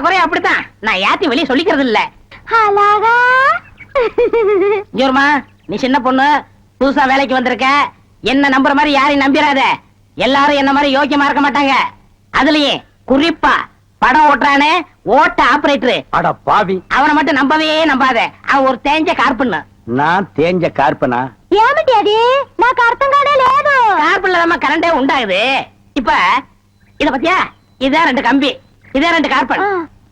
குறைய அப்படித்தான். நான் யாத்தி வெளியே சொல்லிக்கிறது இல்ல. அழகா ஜோர்மா, நீ சின்ன பொண்ணு, புதுசா வேலைக்கு வந்திருக்க. என்ன நம்புற மாதிரி யாரையும் நம்பிராத. எல்லாரும் என்ன மாதிரி யோக்கியமா இருக்க மாட்டாங்க. அதுலயே குறிப்பா படம் ஓட்டுறானே ஓட்ட ஆபரேட்டர், அட பாவி, அவனை மட்டும் நம்பவே நம்பாத. அவன் ஒரு தேஞ்ச கார்பன்னு. நான் தேஞ்ச கார்பனா? ఏమిటి అది నాకు అర్థం కానే లేదు. கார்பன்ல தான் கரண்டே உண்டாகுது. இப்ப இத பத்தியா, இதான் 2 கம்பி, இதான் 2 கார்பன்.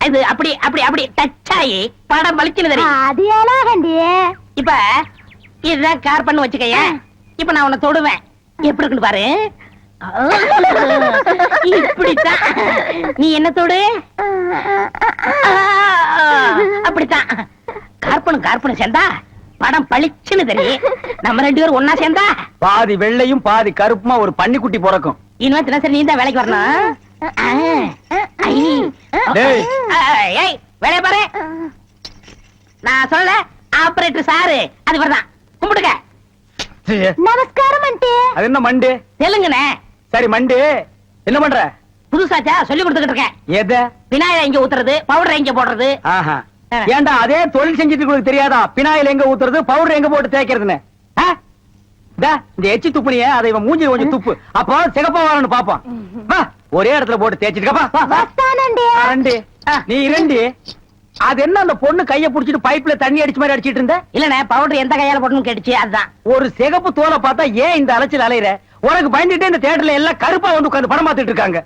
இது அப்படி அப்படி அப்படி டச் ஆகி படம் பளிச்சுன்னு தெரியும். అది ఎలాగండి? இப்ப இதுதான் கார்பன் வச்சுக்கய. இப்ப நான் உன்னை தொடுவேன், எப்படி இருக்குன்னு பாரு. இப்படித்தான் நீ என்ன தொடு, அப்படித்தான். கார்பனும் கார்பனும் சேர்ந்தா படம் பளிச்சுன்னு தெரியும். நம்ம 2 பேரும் ஒன்னா சேர்ந்தா பாதி வெள்ளையும் பாதி கருப்புமா ஒரு பன்னிக்குட்டி பிறக்கும். இனிமே தினசரி நீ தான் வேலைக்கு வரணும். வேலைய பாரு. நான் சொல்ல ஆபரேட்டர் சாரு அது வரதான். கும்பிடுங்க. நமஸ்காரம் ஆண்டி. அது என்ன மண்டு? தெலுங்குனே. சரி மண்டு, என்ன பண்ற? புதுசாச்சா சொல்லி கொடுத்துக்கிட்டு இருக்கேன். எத? விநாயகர் எங்க ஊத்துறது, பவுடர் எங்க போடுறது. ஆஹா, ஏண்டா அதே தொழில் செஞ்சுட்டு உங்களுக்கு தெரியாதா? பினாயில் எங்க ஊத்துறது, பவுடர் எங்க போட்டு தேய்க்கிறதுன்னு? இந்த எச்சி துப்புனிய அதை இவன் மூஞ்சி கொஞ்சம் துப்பு, அப்போ சிகப்பா வரணும் பாப்பான். ஒரே இடத்துல போட்டு தேய்ச்சிட்டு நீ இரண்டு. அது என்ன அந்த பொண்ணு கைய புடிச்சிட்டு பைப்ல தண்ணி அடிச்ச மாதிரி அடிச்சிட்டு இருந்த? இல்லனே, பவுடர் எந்த கையால போடணும்னு கேட்டுச்சு, அதுதான். ஒரு சிகப்பு தோலை பார்த்தா ஏன் இந்த அலைச்சல் அலையிற? உனக்கு பயந்துட்டு இந்த தியேட்டர்ல எல்லாம் கருப்பா வந்து உட்கார்ந்து படம் பார்த்துட்டு இருக்காங்க.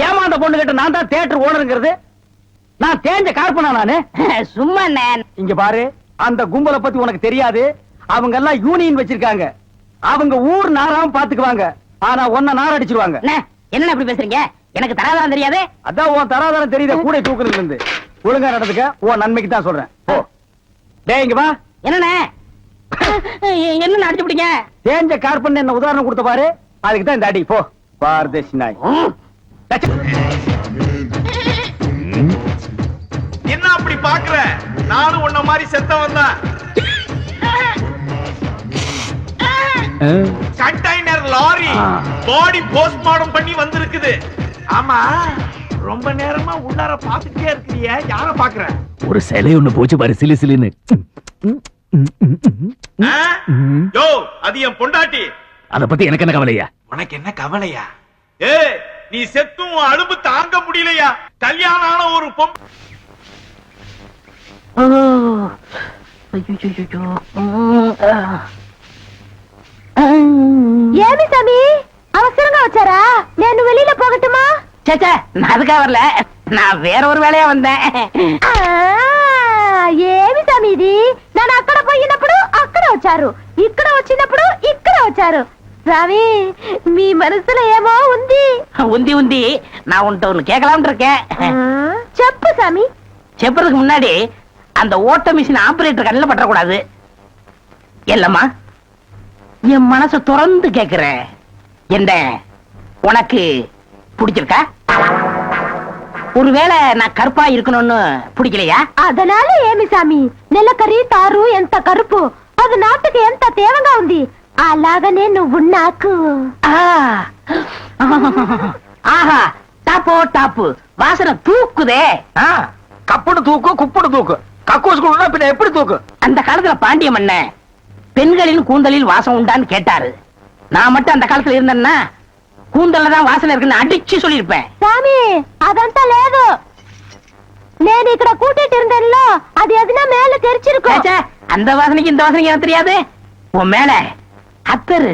ஏமா அந்த பொண்ணு கிட்ட நான் தான் தியேட்டர் ஓனருங்கிறது? நான் தேஞ்ச கார்பனா நானு? சும்மா இங்க பாரு, அந்த கும்பலை பத்தி உனக்கு தெரியாது. அவங்க எல்லாம் யூனியன் வச்சிருக்காங்க. அவங்க ஊர் நாராம பாத்துக்குவாங்க. ஆனா ஒன்ன நார அடிச்சிருவாங்க. என்ன அப்படி பேசுறீங்க? எனக்கு தராதரம் தெரியாது. அதான் உன் தராதரம் தெரியுத கூட தூக்குறதுல இருந்து. ஒழுங்கா நடந்துக்க, உன் நன்மைக்கு தான் சொல்றேன். ஓ டேய் இங்க வா. என்னண்ணே என்ன அடிச்சு பிடிங்க? தேஞ்ச கார்பன் என்ன உதாரணம் கொடுத்த பாரு, அதுக்கு தான் இந்த அடி. போ பாரதேசி நாய். என்ன அப்படி பாக்குற? நானும் உன்ன மாதிரி செத்தவன் தான். கண்டெய்னர் லாரி பாடி போஸ்ட்மார்டம் பண்ணி வந்திருக்குது. ஆமா, ரொம்ப நேரமா உள்ளார பாத்துட்டே இருக்கீங்க. யார பாக்குற? ஒரு சிலை ஒண்ணு போச்சு பாரு, சிலு சிலுன்னு. யோ, அது என் பொண்டாட்டி. அத பத்தி எனக்கு என்ன கவலையா? உனக்கு என்ன கவலையா? ஏய், நீ செத்தும் அலும்பு தாங்க முடியலையா? கல்யாணம் ஆன ஒரு பொம்பை. ఏమి సమీ అవసరంగా వచ్చారా? నేను வெளியில போகட்டுமா? சேச்சே, நான் அதுக்காக வரல, நான் வேற ஒரு வேலையா வந்தேன். ఏమి సమీ ఇది? నేను అక్కడ పోయినప్పుడు అక్కడ వచ్చారు, ఇక్కడ వచ్చినప్పుడు ఇక్కడ వచ్చారు. சாமி, మీ మనసులో ఏమో ఉంది. உந்தி உந்தி நான் உன்கிட்ட ஒண்ணு கேட்கலாம்னு இருக்கேன். చెప్పు சாமி. செப்புறதுக்கு முன்னாடி அந்த ஓட்ட மிஷின் ஆபரேட்டர் கண்ணில் பற்றக்கூடாது. இல்லம்மா, என் மனச திறந்து கேக்குறேன். என்ன உனக்கு பிடிச்சிருக்கா? ஒருவேளை நான் கருப்பா இருக்கணும்னு பிடிக்கலையா? அதனால ఏమి సామి, నెలకరి తారు ఎంత కరుపు, అది నాటుకు ఎంత తేవంగా ఉంది. అలాగనే నువ్వు నాకు. ஆஹா, டாப்போ டாப்பு, வாசனை தூக்குதே. கப்புடு தூக்கு, குப்புடு தூக்கு, கக்கூசுக்குள்ள பின்ன எப்படி தூக்கு? அந்த காலத்துல பாண்டிய மன்ன பெண்களின் கூந்தலில் வாசம் உண்டான்னு கேட்டாரு. நான் மட்டும் அந்த காலத்துல இருந்தேன்னா கூந்தல்ல தான் வாசனை இருக்குன்னு அடிச்சு சொல்லிருப்பேன். சாமி, అదంతా లేదు. నేను ఇక్కడ కూటిட்டு இருந்தேன்ல, அது எதுனா மேல தெரிச்சிருக்கும். அந்த வாசனைக்கு இந்த வாசனைக்கு எனக்கு தெரியாது. உன் மேல அத்தரு,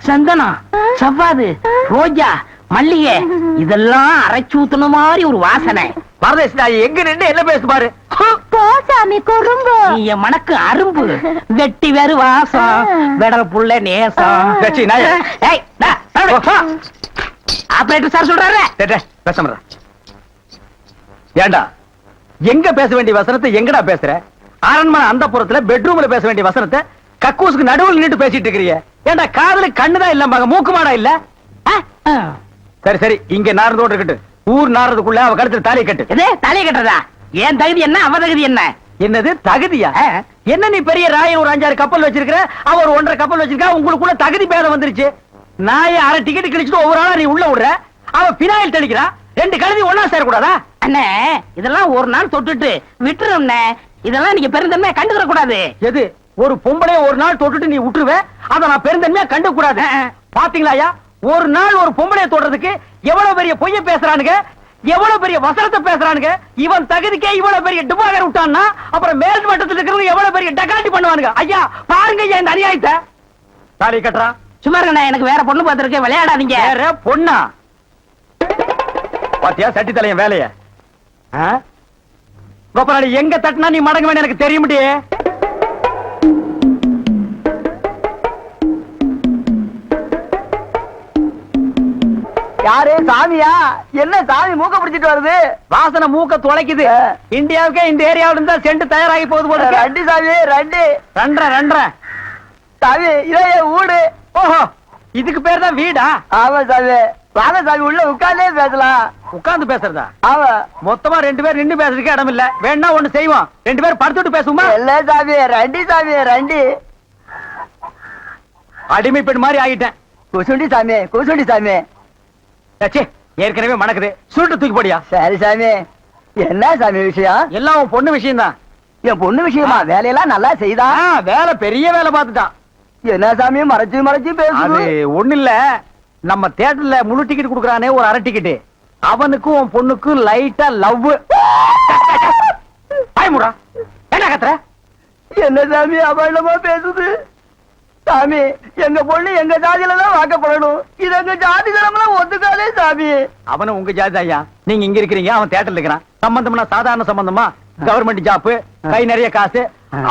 சந்தனம், சவ்வாது, ரோஜா, மல்லிகை இதெல்லாம் அரைச்சு ஊத்துன மாதிரி ஒரு வாசனை. பாரதேசி நாய், எங்க நின்று என்ன பேசு பாரு. போ சாமி, குறும்பு. நீ என் மனக்கு அரும்பு, வெட்டி வேறு வாசம், வெடர புள்ள நேசம். ஆபரேட்டர் சார் சொல்றாரு. பேச ஏண்டா, எங்க பேச வேண்டிய வசனத்தை எங்கடா பேசுற? அரண்மனை அந்த புறத்துல பெட்ரூம்ல பேச வேண்டிய வசனத்தை கக்கூசுக்கு நடுவில் நின்று பேசிட்டு இருக்கிறீங்க. ஏண்டா, காதுல கண்ணுதான் இல்ல, மூக்கு மாடா இல்ல? சரி சரி, இங்க நாரதோடு இருக்கட்டும். ஊர் நாரதுக்குள்ள அவ கழுத்துல தாலி கட்டு. தாலி கட்டுறதா? ஏன் தகுதி என்ன, அவ தகுதி என்ன? என்னது தகுதியா? என்ன நீ பெரிய ராயன் ஒரு 5-6 கப்பல் வச்சிருக்கிற, அவர் 1.5 கப்பல் வச்சிருக்கா, உங்களுக்குள்ள தகுதி பேதம் வந்துருச்சு. நாயை அரை டிக்கெட் கிழிச்சிட்டு ஒவ்வொரு ஆளா நீ உள்ள விடுற, அவ பினாயில் தெளிக்கிறா. 2 கழுதி ஒன்னா சேரக்கூடாதா? அண்ணே இதெல்லாம் ஒரு நாள் தொட்டுட்டு விட்டுரும்ண்ணே. இதெல்லாம் நீங்க பெருந்தன்மையா கண்டுக்கிற கூடாது. எது ஒரு பொம்பளைய ஒரு நாள் தொட்டுட்டு நீ விட்டுருவ, அத நான் பெருந்தன்மையா கண்டு கூடாது. பாத்தீங்களா ஒரு நாள் ஒரு பொம்பளைய தொடுறதுக்கு எவ்வளவு பெரிய பொய்ய பேசுறானுங்க, எவ்வளவு பெரிய வசனத்தை பேசுறானுங்க. இவன் தகுதிக்கே இவ்வளவு பெரிய டுபாகர் விட்டான்னா அப்புறம் மேல் மட்டத்தில் இருக்கிறவங்க எவ்வளவு பெரிய டக்காட்டி பண்ணுவானுங்க. ஐயா பாருங்க ஐயா இந்த அநியாயத்தை. தாலி கட்டுறா. சும்மா இருக்கண்ணே, எனக்கு வேற பொண்ணு பார்த்திருக்க, விளையாடாதீங்க. வேற பொண்ணா? பாத்தியா சட்டி தலையன் வேலைய. கோபாலி எங்க தட்டினா நீ மடங்க வேணும் எனக்கு தெரிய முடியே. யாரு சாமியா? என்ன சாமி மூக்க பிடிச்சிட்டு வருது? வாசனை மூக்க துளைக்குது. இந்தியாவுக்கே இந்த ஏரியாவில இருந்தா சென்ட் தயாராகி போகுது போல. ரெண்டு சாமி ரெண்டு ரெண்டரை சாமி இதே வீடு. ஓஹோ இதுக்கு பேர் தான் வீடா? ஆமா சாமி. வாங்க சாமி உள்ள உட்கார்ந்தே பேசலாம். உட்கார்ந்து பேசுறதா? ஆமா. மொத்தமா 2 பேர் நின்னு பேசுறதுக்கு இடம் இல்ல. வேணா ஒண்ணு செய்வோம், 2 பேர் படுத்துட்டு பேசுமா? இல்ல சாமி ரெண்டு சாமி ரெண்டு. அடிமை பெண் மாதிரி ஆகிட்டேன். குசுண்டி சாமி குசுண்டி சாமி. ச்சே, ஏற்கனவே மணக்குது. சுருட்டு தூக்கி போடியா. சரி சாமி. என்ன சாமி விஷயம்? எல்லாம் உன் பொண்ணு விஷயம் தான். என் பொண்ணு விஷயமா? வேலையெல்லாம் நல்லா செய்தா? வேலை பெரிய வேலை பார்த்துட்டான். என்ன சாமி மறைச்சு மறைச்சு அது பேசுது? ஒண்ணு இல்ல, நம்ம தியேட்டர்ல முழு டிக்கெட் குடுக்கறானே ஒரு அரை டிக்கெட், அவனுக்கும் உன் பொண்ணுக்கும் லைட்டா லவ். பயமுடா என்ன கத்துற? என்ன சாமி அபாண்டமா பேசுது? சாமி எங்க பொண்ணு எங்க ஜாதியில தான் வாக்கப்படணும். இது எங்க ஜாதி கிழமெல்லாம் ஒத்துக்காதே சாமி. அவன உங்க ஜாதி ஐயா, நீங்க இங்க இருக்கிறீங்க, அவன் தியேட்டர்ல இருக்கிறான். சம்பந்தம்னா சாதாரண சம்பந்தமா? கவர்மெண்ட் ஜாப், கை நிறைய காசு,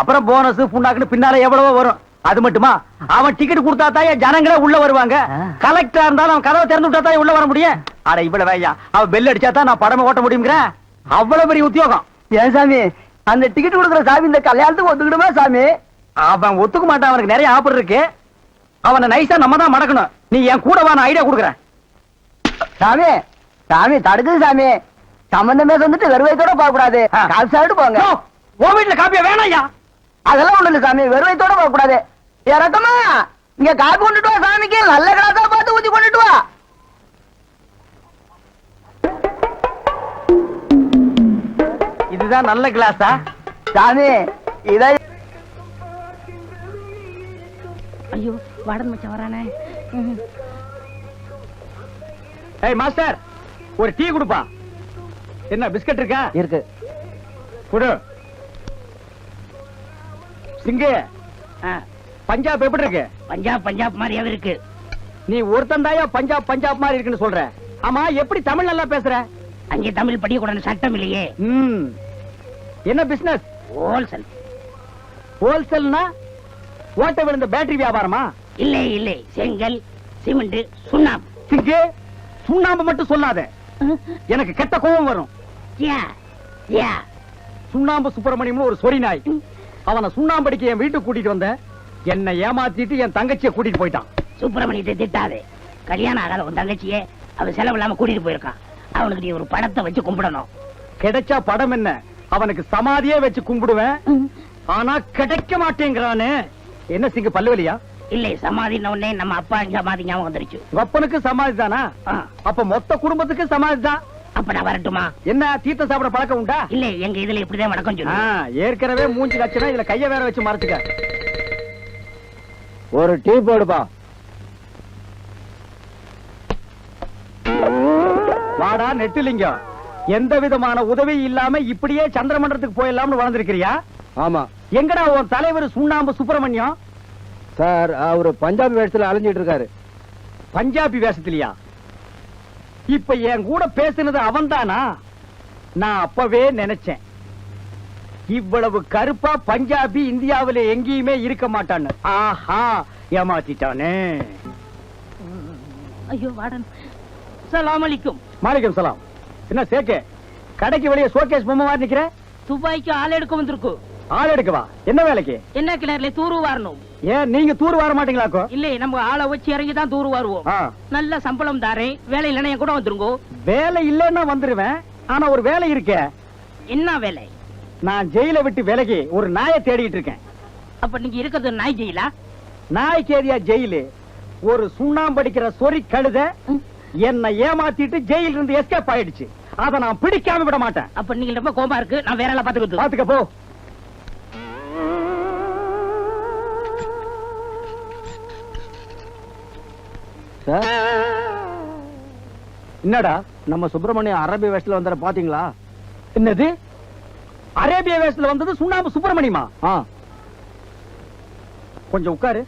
அப்புறம் போனஸ் புண்ணாக்குன்னு பின்னால எவ்வளவோ வரும். அது மட்டுமா, அவன் டிக்கெட் கொடுத்தா தான் ஜனங்களே உள்ள வருவாங்க. கலெக்டரா இருந்தாலும் அவன் கதவை திறந்து விட்டா தான் உள்ள வர முடியும். அட இவ்வளவு ஐயா, அவன் பெல் அடிச்சா தான் நான் படமே ஓட்ட முடியுங்கிற அவ்வளவு பெரிய உத்தியோகம். ஏன் சாமி அந்த டிக்கெட் கொடுக்குற சாமி இந்த கல்யாணத்துக்கு ஒத்துக்கிடுமா சாமி? அவன் ஒத்துக்க மாட்டான், அவனுக்கு நிறைய ஆஃபர் இருக்கு. அவனை நைஸா நம்ம தான் மடக்கணும். நீ என் கூட வா, நான் ஐடியா கொடுக்குறேன். சாமி சாமி தடுக்குது சாமி. சம்பந்தமே வந்துட்டு வெறுவைத்தோட போக கூடாது. காசு சாப்பிட்டு போங்க. உன் வீட்டுல காப்பியா வேணாம் ஐயா. அதெல்லாம் ஒண்ணு இல்ல சாமி, வெறுவைத்தோட போக கூடாது. இறக்கமா இங்க காப்பி கொண்டுட்டு வா சாமிக்கு. நல்ல கிளாஸா பார்த்து ஊத்தி கொண்டுட்டு வா. இதுதான் நல்ல கிளாஸா? சாமி இதை ஐயோ வாடன் மச்சான் வரானே. ஏய் மாஸ்டர், ஒரு டீ கொடுப்பா. என்ன பிஸ்கட் இருக்கா? இருக்கு. குடு. சிங்கு, பஞ்சாப் எப்படி இருக்கு? பஞ்சாப் மாதிரியாவே இருக்கு. நீ ஒருத்தன் தாயா பஞ்சாப் மாதிரி இருக்குன்னு சொல்ற. ஆமா, எப்படி தமிழ் நல்லா பேசுற? அங்கே தமிழ் படிக்க கூடாது சட்டம் இல்லையே. என்ன பிசினஸ்? ஹோல்சேல். ஹோல்சேல்னா ஓட்ட விழுந்த பேட்டரி வியாபாரமா? இல்லை செங்கல் சிமெண்ட் சுண்ணாம்பு. சிங்கு, சுண்ணாம்பு மட்டும் சொல்லாத, எனக்கு கெட்ட கோபம் வரும். சுண்ணாம்பு சுப்பிரமணியம் ஒரு சொறி நாய். அவனை சுண்ணாம்பு அடிக்க என் வீட்டுக்கு கூட்டிட்டு வந்த, என்னை ஏமாத்திட்டு என் தங்கச்சியை கூட்டிட்டு போயிட்டான். சுப்பிரமணியத்தை திட்டாதே. கல்யாணம் ஆகாத உன் தங்கச்சியே அவன் செலவு இல்லாம கூட்டிட்டு போயிருக்கான். அவனுக்கு நீ ஒரு படத்தை வச்சு கும்பிடணும். கிடைச்சா படம் என்ன, அவனுக்கு சமாதியே வச்சு கும்பிடுவேன். ஆனா கிடைக்க மாட்டேங்கிறானே. என்ன சிங்கு பல்லுவலியா? இல்லை, சமாதின உடனே நம்ம அப்பா சமாதி ஞாபகம் வந்துருச்சு. அப்பனுக்கு சமாதி தானா? அப்ப மொத்த குடும்பத்துக்கு சமாதி தான். அப்ப நான் வரட்டுமா? என்ன தீர்த்த சாப்பிட பழக்கம் உண்டா? இல்ல, எங்க இதுல இப்படிதான் வணக்கம் சொல்லு. ஏற்கனவே மூஞ்சி லட்சணம், இதுல கைய வேற வச்சு மறைச்சுக்க. ஒரு டீ போடுப்பா. வாடா நெட்டிலிங்கம், எந்த விதமான உதவி இல்லாம இப்படியே சந்திரமண்டலத்துக்கு போயிடலாம்னு வளர்ந்திருக்கிறியா? ஆமா. எங்கடா உன் தலைவர் சுண்ணாம்பு சுப்பிரமணியம்? சார் அவரு பஞ்சாபி வேஷத்துல அலைஞ்சிட்டு இருக்காரு. பஞ்சாபி வேஷத்திலியா? இப்ப என் கூட பேசினது அவன்தானா? நான் அப்பவே நினைச்சேன், இவ்வளவு கருப்பா பஞ்சாபி இந்தியாவில எங்கேயுமே இருக்க மாட்டான்னு. ஆஹா, ஏமாத்திட்டானே. ஐயோ வாடன். சலாம் அலைக்கும். மாலிகம் சலாம். என்ன சேக்கே, கடைக்கு வெளியே ஷோகேஸ் பொம்மை மாதிரி நிக்கிற? துபாய்க்கு ஆள் எடுக்க வந்திருக்கு. ஆள் எடுக்கவா? என்ன வேலைக்கு? என்ன கிணறுல தூரு வாரணும். ஏன் நீங்க தூர் வர மாட்டீங்களாக்கோ? இல்ல, நம்ம ஆளை வச்சு இறங்கி தான் தூரு வாருவோம். நல்ல சம்பளம் தாரேன். வேலை இல்லைன்னா என் கூட வந்துருங்கோ. வேலை இல்லைன்னா வந்துருவேன். ஆனா ஒரு வேலை இருக்கே. என்ன வேலை? நான் ஜெயில விட்டு விலகி ஒரு நாயை தேடிட்டு இருக்கேன். அப்ப நீங்க இருக்கிறது நாய் ஜெயிலா? நாய் கேரியா ஜெயிலு? ஒரு சுண்ணாம்படிக்கிற சொறி கழுத என்னை ஏமாத்திட்டு ஜெயில இருந்து எஸ்கேப் ஆயிடுச்சு. அத நான் பிடிக்காம விட மாட்டேன். அப்ப நீங்க ரொம்ப கோபமா இருக்கு, நான் வேற எல்லாம் பாத்துக்கிட்டு. பாத்துக்க போ. என்னடா நம்ம சுப்பிரமணியம் அரேபிய வேஷத்துல வந்தார பாத்தீங்களா? என்னது அரேபிய வேஷத்துல வந்தது சுண்ணாம்பு சுப்பிரமணியமா? கொஞ்சம் உட்காரு.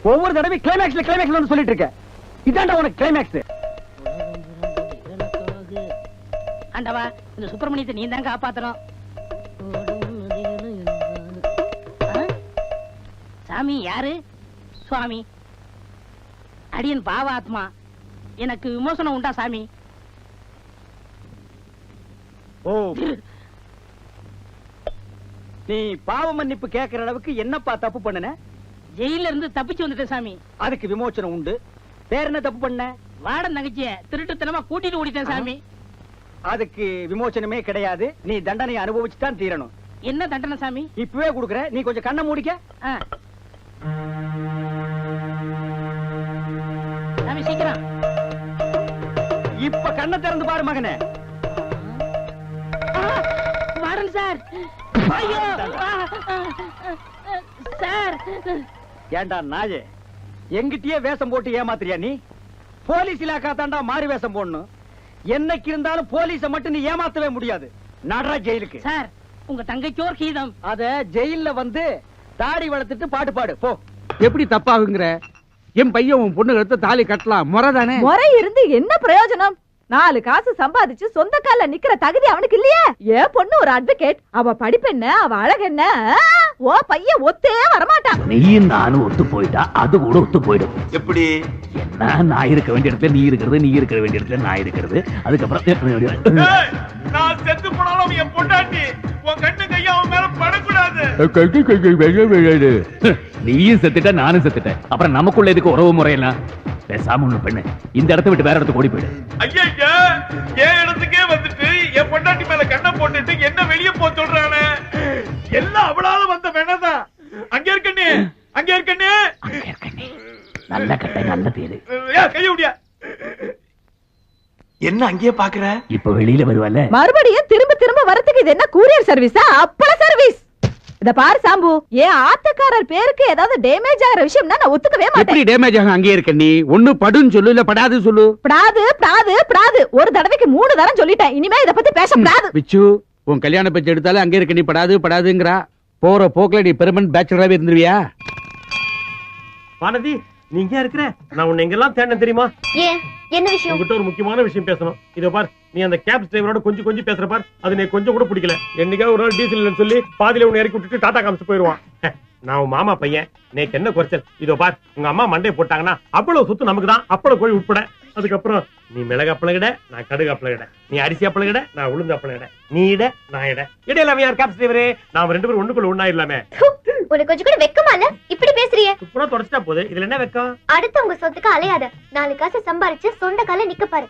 ஒவ்வொரு தடவை கிளைமேக்ஸ்ல வந்து சொல்லிட்டு இருக்க. இதாண்டா உனக்கு கிளைமேக்ஸ். ஆண்டவா, இந்த சுப்பிரமணியத்தை நீ தான் காப்பாத்தணும். சாமி யாரு? சுவாமி, அடியன் பாவாத்மா, எனக்கு விமோசனம் உண்டா சாமி? ஓ, நீ பாவ மன்னிப்பு கேட்கிற அளவுக்கு என்னப்பா தப்பு பண்ணன? ஜெயில இருந்து தப்பிச்சு வந்துட்டேன் சாமி. அதுக்கு விமோசனம் உண்டு. வேற என்ன தப்பு பண்ண? வாடன் தங்கச்சிய திருட்டுத்தனமா கூட்டிட்டு ஓடிட்டேன் சாமி. அதுக்கு விமோசனமே கிடையாது. நீ தண்டனை அனுபவிச்சு தான் தீரணும். என்ன தண்டனை சாமி? இப்பவே கொடுக்குற. நீ கொஞ்சம் கண்ணை மூடிக்க. சாமி சீக்கிரம். இப்ப கண்ணை திறந்து பாரு மகனே. வாடன் சார். ஐயோ சார். ஏண்டா நாயே, எங்கிட்டயே வேஷம் போட்டு ஏமாத்துறியா நீ? போலீஸ் இலாக்கா தாண்டா மாறி வேஷம் போடணும். என்னைக்கு இருந்தாலும் போலீஸ மட்டும் நீ ஏமாத்தவே முடியாது. நடரா ஜெயிலுக்கு. சார், உங்க தங்கைக்கோர் கீதம். அத ஜெயில்ல வந்து தாடி வளர்த்துட்டு பாட்டு பாடு போ. எப்படி தப்பாகுங்கிற? என் பையன் உன் பொண்ணு எடுத்து தாலி கட்டலாம், முறைதானே? முறை இருந்து என்ன பிரயோஜனம்? 4 காசு சம்பாதிச்சு சொந்த கால நிக்கிற தகுதி அவனுக்கு இல்லையே. ஏன் பொண்ணு ஒரு அட்வொகேட், அவ படிப்பு என்ன, அவ அழகு என்ன? ஓ பையன் ஒத்தே வரமாட்டான். நீயும் நானும் ஒத்து போயிட்டா அது கூட ஒத்து போயிடும். எப்படி? என்ன, நான் இருக்க வேண்டிய இடத்துல நீ இருக்கிறது, நீ இருக்க வேண்டிய இடத்துல நான் இருக்கிறது. அதுக்கப்புறம் நான் செத்து போனாலும் என் பொண்டாட்டி உன் கண்ணு கையா அவன் மேல படக்கூடாது. நீயும் செத்துட்ட, நானும் செத்துட்டேன். அப்புறம் நமக்குள்ள எதுக்கு உறவு முறையெல்லாம்? பேசாம ஒண்ணு பண்ணு, இந்த இடத்த விட்டு வேற இடத்துக்கு ஓடி போயிடு. ஐயா, என் இடத்துக்கே வந்துட்டு என் பொண்டாட்டி மேல கண்ணை போட்டுட்டு என்ன வெளியே போ சொல்றானே. எல்லாம் அவளால வந்த வேணாதான். அங்க இருக்கண்ணே, அங்க இருக்கண்ணே. நல்ல கட்டை, நல்ல பேரு. கைய விடியா. என்ன அங்கேயே பாக்குற? இப்ப வெளியில வருவால. மறுபடியும் திரும்ப திரும்ப வரதுக்கு இது என்ன கூரியர் சர்வீஸா, அப்பள சர்வீஸ்? இத பாரு சாம்பு, ஏன் ஆத்தக்காரர் பேருக்கு ஏதாவது டேமேஜ் ஆகிற விஷயம்னா நான் ஒத்துக்கவே மாட்டேன். எப்படி டேமேஜ் ஆகும்? அங்கே இருக்க நீ ஒண்ணு படுன்னு சொல்லு, இல்ல படாது சொல்லு. படாது படாது படாது ஒரு தடவைக்கு 3 தரம் சொல்லிட்டேன். இனிமே இத பத்தி பேசப்படாது. பிச்சு, உன் கல்யாண பேச்சு எடுத்தாலும் அங்கே இருக்க நீ படாது படாதுங்கறா. போற போக்குல நீ பெர்மனன்ட் பேச்சுலராவே இருந்துருவியா? வானதி, நீங்க இருக்கிற நான் உன்னை எங்கெல்லாம் தேடினேன் தெரியுமா? ஏன், என்ன விஷயம்? உங்ககிட்ட ஒரு முக்கியமான விஷயம் பேசணும். இதோ பார், நீ அந்த கேப் டிரைவரோட கொஞ்சம் பேசுற பார், அது எனக்கு கொஞ்சம் கூட பிடிக்கல. என்னைக்கா ஒரு நாள் டீசல் இல்லைன்னு சொல்லி பாதியில உன்னை இறக்கி விட்டுட்டு டாடா காமிச்சு போயிடுவான். நான் உன் மாமா பையன், நேக்கு என்ன குறைச்சல்? இதோ பார், உங்க அம்மா மண்டையை போட்டாங்கன்னா அவ்வளவு சொத்து நமக்கு தான், அப்பளம் கோழி உட்பட. அதுக்கப்புறம் நீ மிளகு அப்பளகிட, நான் கடுகு அப்பளகிட. நீ அரிசி அப்பளகிட, நான் உளுந்து அப்பளகிட. நீ இட, நான் இட. இடையில யார் கேப் டிரைவரே? நாம 2 பேரும் ஒண்ணுக்குள்ள ஒண்ணாயிரலாமே. உனக்கு கொஞ்சம் கூட வெக்கமா இல்ல? இப்படி பேசுறியே. துப்புரா தொடச்சிட்டா போகுது, இதுல என்ன வெக்கம்? அடுத்தவங்க சொத்துக்கு அலையாத. 4 காசு சம்பாரிச்சு சொந்த கால நிக்க பாரு.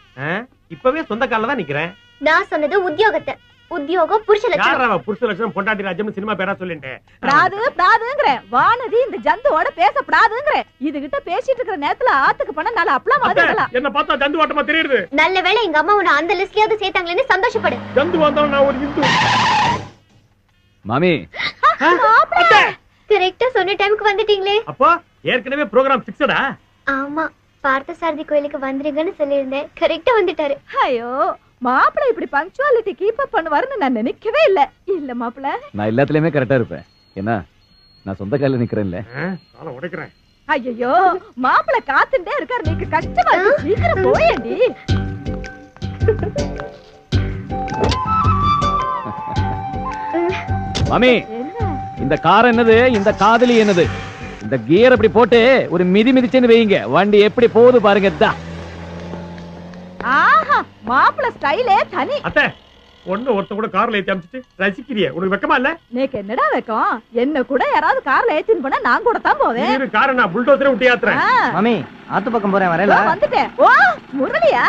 இப்பவே சொந்த கால்ல தான் நிக்கிறேன். நான் சொன்னது உத்தியோகத்தை. உத்தியோகம் புருஷ லட்சணம். யாரா புருஷ லட்சணம்? பொண்டாட்டி ராஜ்யம் சினிமா பேரா சொல்லிட்டேன். பிராது பிராதுங்கற வானதி இந்த ஜந்துவோட பேசப்படாதுங்கற. இதுகிட்ட பேசிட்டு இருக்கிற நேரத்துல ஆத்துக்கு பண்ண நாள அப்பளம் மாதிரிடலாம். என்ன பார்த்தா ஜந்து வாட்டமா தெரியுது. நல்ல வேளை எங்க அம்மா உன்னை அந்த லிஸ்ட்லயாவது சேர்த்தாங்களேன்னு சந்தோஷப்படு. ஜந்து வந்தா நான் ஒரு இந்து. மாமி, கரெக்ட்டா சொன்ன டைம்க்கு வந்துட்டீங்களே. அப்போ ஏற்கனவே ப்ரோகிராம் ஃபிக்ஸடா? ஆமா, பார்த்தசாரதி கோயிலுக்கு வந்துருங்கன்னு சொல்லியிருந்தேன். கரெக்ட்டா வந்துட்டாரு. ஐயோ, மாப்பிள்ளை இப்படி பங்க்சுவாலிட்டி கீப் அப் பண்ணுவாருன்னு நான் நினைக்கவே இல்ல. இல்ல மாப்பிள்ளை, நான் எல்லாத்துலயுமே கரெக்டா இருப்பேன். என்ன, நான் சொந்த காலில் நிக்கிறேன்ல. காலை உடைக்கிறேன். ஐயோ, மாப்பிள்ளை காத்துட்டே இருக்காரு. நீக்கு கஷ்டமா இருக்கு. சீக்கிரம் போயேண்டி. மாமி, இந்த கார் என்னது, இந்த காதலி என்னது? இந்த கியர் அப்படி போட்டு ஒரு மிதிச்சேன்னு வைங்க, வண்டி எப்படி போகுது பாருங்க. ஆஹா, மாப்பிள்ளை ஸ்டைலே தனி. அத்தை, ஒருத்த கூட கார்ல ஏத்தி அமிச்சிட்டு ரசிக்கிறியே, உனக்கு வெக்கமா இல்ல? நேக்கு என்னடா வெக்கம்? என்ன கூட யாராவது கார்ல ஏத்தின்னு போனா நான் கூட தான் போவேன். நீ காரை நான் புல்டோசரே விட்டு ஏத்துறேன். மாமி, ஆத்து பக்கம் போறேன், வரல. வந்துட்டேன். ஓ முரளியா,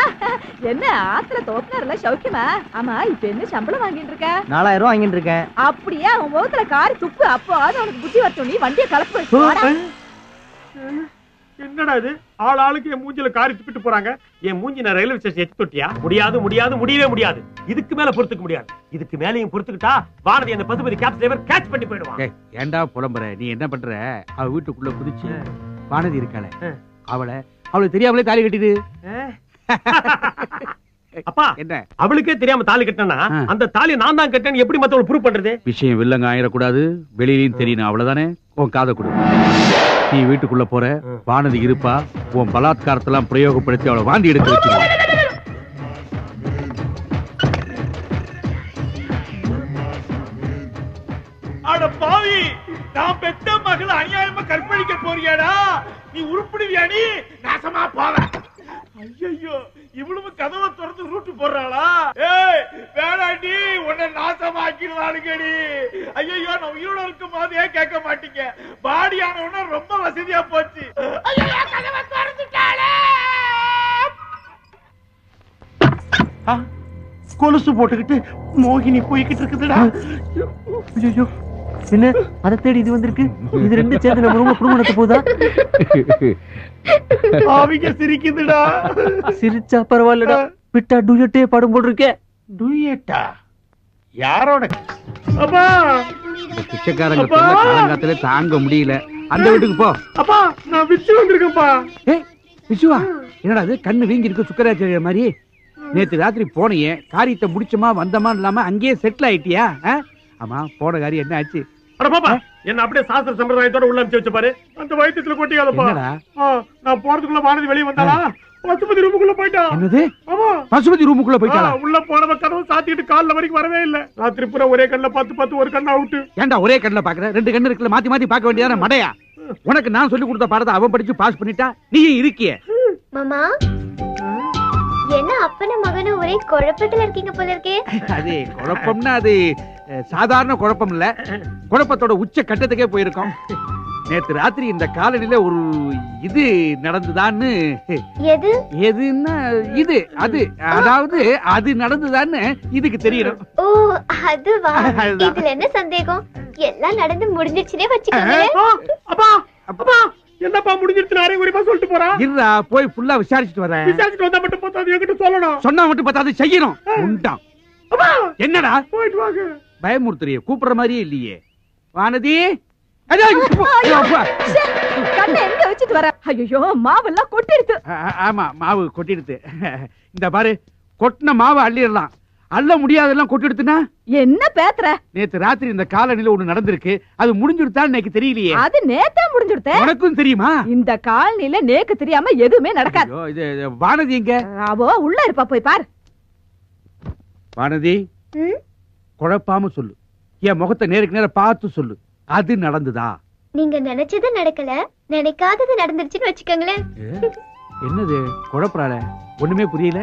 என்ன ஆத்துல தோப்பினார்ல சௌக்கியமா? ஆமா, இப்ப என்ன சம்பளம் வாங்கிட்டு இருக்க? 4000 ரூபாய் வாங்கிட்டு இருக்கேன். அப்படியே அவன் முகத்துல காரி துப்பு. அப்போ அது உனக்கு புத்தி வரட்டும். நீ வண்டியை கலப்பு. என்னடா என்னடா இது ஆள் ஆளுக்கு என் மூஞ்சில காரி துப்பிட்டு போறாங்க. என் மூஞ்சி நான் ரயில்வே ஸ்டேஷன் எத்தி தொட்டியா? முடியாது முடியாது முடியவே முடியாது. இதுக்கு மேல பொறுத்துக்க முடியாது. இதுக்கு மேலயும் பொறுத்துக்கிட்டா வானதி அந்த பசுபதி கேப் டிரைவர் கேட்ச் பண்ணி போயிடுவான். ஏய், ஏன்டா புலம்புற? நீ என்ன பண்ற? அவ வீட்டுக்குள்ள குதிச்சு வானதி இருக்காளே அவளுக்கு தெரியாமலே தாலி கட்டிடு. அப்பா என்ன அவளுக்கே தெரியாம தாலி கட்டினா அந்த தாலி நான் தான் கட்டேன்னு எப்படி மத்தவங்க ப்ரூவ் பண்றது? விஷயம் வில்லங்க ஆயிடக்கூடாது, வெளியிலயும் தெரியணும், அவ்வளவுதானே. உன் காதை கொடு. நீ வீட்டுக்குள்ள போற, வானதி இருப்பா, உன் பலாத்காரத்தெல்லாம் பிரயோகப்படுத்தி அவளை வாந்தி எடுக்க வச்சிருவான். அட பாவி, நான் பெத்த மகள் அநியாயமா கற்பழிக்க போறியாடா? நீ உருப்பிடுவியா? நீ நாசமா போவ. ஐயோ, இவ்வளவு கதவை திறந்து ரூட்டு போடுறாளா? ஏய் வேணாண்டி, உன்னை நாசமாக்கிடுவானுங்கடி. ஐயோ, நான் உயிரோட இருக்கும் போதே கேட்க மாட்டீங்க. பாடி ஆனவன ரொம்ப வசதியா போச்சு. ஐயோ, கதவை திறந்துட்டாளே. கொலுசு போட்டுக்கிட்டு மோகினி போய்கிட்டு இருக்குதுடா. ஐயோ, என்ன அதை தேடி இது வந்திருக்கு? இது ரெண்டு சேர்ந்து நம்ம ரூம்ல குடும்பத்தை போதா? அவங்க சிரிக்குதுடா. சிரிச்சா பரவாயில்லடா, பிட்டா டூயட்டே பாடும் போல் இருக்கே. டூயட்டா? யாரோட? அப்பா, இந்த பிச்சைக்காரங்க தொல்லை காலங்காத்திலே தாங்க முடியல. அந்த வீட்டுக்கு போ. அப்பா, நான் விச்சு வந்திருக்கேன்ப்பா. ஏய் விசுவா, என்னடா அது கண்ணு வீங்கி இருக்கு சுக்கராச்சாரிய மாதிரி? நேத்து ராத்திரி போனியே, காரியத்தை முடிச்சமா வந்தமா இல்லாம அங்கேயே செட்டில் ஆயிட்டியா? ஆமா, போன காரியம் என்ன ஆச்சு? அட பாப்பா, என்ன அப்படியே சாஸ்திர சம்பிரதாயத்தோட உள்ள அனுப்பிச்சு வச்சு பாரு. அந்த வயித்துல கொட்டிக்காதப்பா. நான் போறதுக்குள்ள வானதி வெளியே வந்தாளா? பசுபதி ரூமுக்குள்ள போயிட்டா. என்னது? ஆமா, பசுபதி ரூமுக்குள்ள போயிட்டாளா? உள்ள போனவ கதவு சாத்திட்டு கால்ல வரைக்கும் வரவே இல்ல. ராத்திரி பூரா ஒரே கண்ணுல பார்த்து ஒரு கண்ணு அவுட்டு. ஏன்டா ஒரே கண்ணுல பாக்குற? ரெண்டு கண்ணு இருக்குல்ல, மாத்தி மாத்தி பார்க்க வேண்டியதானே மடையா? உனக்கு நான் சொல்லி கொடுத்த பாடத்தை அவன் படிச்சு பாஸ் பண்ணிட்டா, நீ இருக்கிய. மாமா, என்ன அப்பனும் மகனும் ஒரே குழப்பத்துல இருக்கீங்க போல இருக்கே. அது குழப்பம்னா அது சாதாரண குழப்பம் இல்ல, குழப்பத்தோட உச்ச கட்டத்துக்கே போயிருக்கோம். நேத்து ராத்திரி இந்த காலனில ஒரு இது நடந்துதான்னு. எது? எதுன்னா இது அது, அதாவது அது நடந்துதான்னு இதுக்கு தெரியணும். ஓ, அதுவா? இதுல என்ன சந்தேகம்? எல்லாம் நடந்து முடிஞ்சிருச்சுனே வச்சுக்கோங்க. அப்பா அப்பா, என்னப்பா முடிஞ்சிருச்சு? அரை குறைமா சொல்லிட்டு போறா. இருடா, போய் ஃபுல்லா விசாரிச்சுட்டு வரேன். விசாரிச்சுட்டு வந்தா மட்டும் போதாது, என்கிட்ட சொல்லணும். சொன்னா மட்டும் பத்தாது, செய்யணும். உண்டாம். என்னடா போயிட்டு வாங்க. பயமுறுத்துறிய கூப்பிடுற மாதிரியே இல்லையே. வானதி கண்ணை எங்க வச்சுட்டு வர? ஐயோ மாவெல்லாம் கொட்டிடுது. ஆமா மாவு கொட்டிடுது. இந்த பாரு, கொட்டின மாவு அள்ளிடலாம், அள்ள முடியாதெல்லாம் கொட்டிடுதுன்னா என்ன பேத்துற? நேத்து ராத்திரி இந்த காலனில ஒண்ணு நடந்திருக்கு, அது முடிஞ்சுடுதான் எனக்கு தெரியலையே. அது நேத்தா முடிஞ்சுடுதே. உனக்கும் தெரியுமா? இந்த காலனில நேக்கு தெரியாம எதுவுமே நடக்காது. இது வானதி எங்க? அவ உள்ள இருப்பா, போய் பாரு. வானதி, குழப்பாம சொல்லு, என் முகத்தை நேருக்கு நேர பார்த்து சொல்லு, அது நடந்துதா? நீங்க நினைச்சது நடக்கல, நினைக்காதது நடந்துருச்சுன்னு வச்சுக்கோங்களேன். என்னது குழப்பறாள? ஒண்ணுமே புரியல.